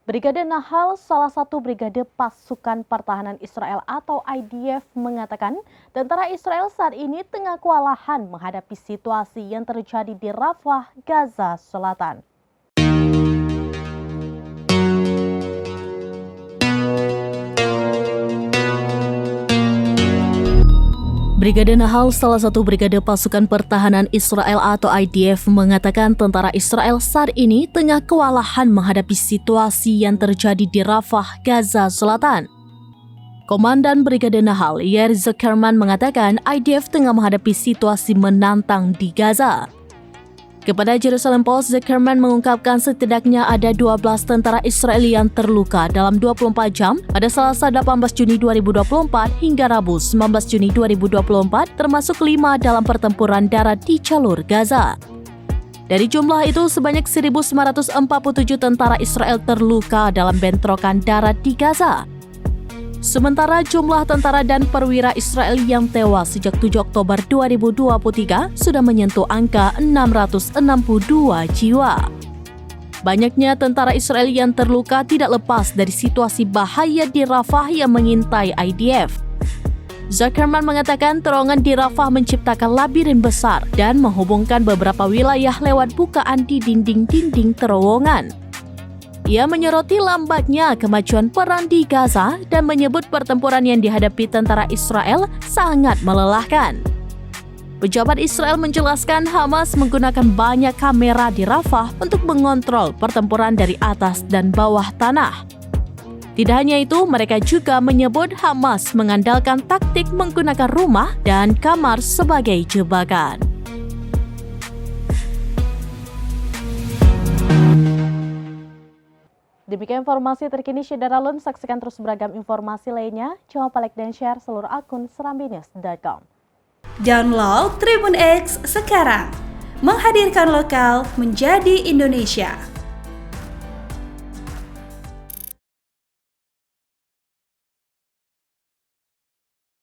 Brigade Nahal, salah satu brigade pasukan pertahanan Israel atau IDF, mengatakan tentara Israel saat ini tengah kewalahan menghadapi situasi yang terjadi di Rafah, Gaza Selatan. Brigade Nahal, salah satu brigade pasukan pertahanan Israel atau IDF, mengatakan tentara Israel saat ini tengah kewalahan menghadapi situasi yang terjadi di Rafah, Gaza Selatan. Komandan Brigade Nahal, Yair Zuckerman, mengatakan IDF tengah menghadapi situasi menantang di Gaza. Kepada Jerusalem Post, Zuckerman mengungkapkan setidaknya ada 12 tentara Israel yang terluka dalam 24 jam pada Selasa 18 Juni 2024 hingga Rabu 19 Juni 2024, termasuk 5 dalam pertempuran darat di jalur Gaza. Dari jumlah itu, sebanyak 1.947 tentara Israel terluka dalam bentrokan darat di Gaza. Sementara jumlah tentara dan perwira Israel yang tewas sejak 7 Oktober 2023 sudah menyentuh angka 662 jiwa. Banyaknya tentara Israel yang terluka tidak lepas dari situasi bahaya di Rafah yang mengintai IDF. Zuckerman mengatakan terowongan di Rafah menciptakan labirin besar dan menghubungkan beberapa wilayah lewat bukaan di dinding-dinding terowongan. Ia menyoroti lambatnya kemajuan perang di Gaza dan menyebut pertempuran yang dihadapi tentara Israel sangat melelahkan. Pejabat Israel menjelaskan Hamas menggunakan banyak kamera di Rafah untuk mengontrol pertempuran dari atas dan bawah tanah. Tidak hanya itu, mereka juga menyebut Hamas mengandalkan taktik menggunakan rumah dan kamar sebagai jebakan. Demikian informasi terkini Syederalun. Saksikan terus beragam informasi lainnya. Jangan lupa like dan share seluruh akun serambinews.com. Download Tribun X sekarang. Menghadirkan lokal menjadi Indonesia.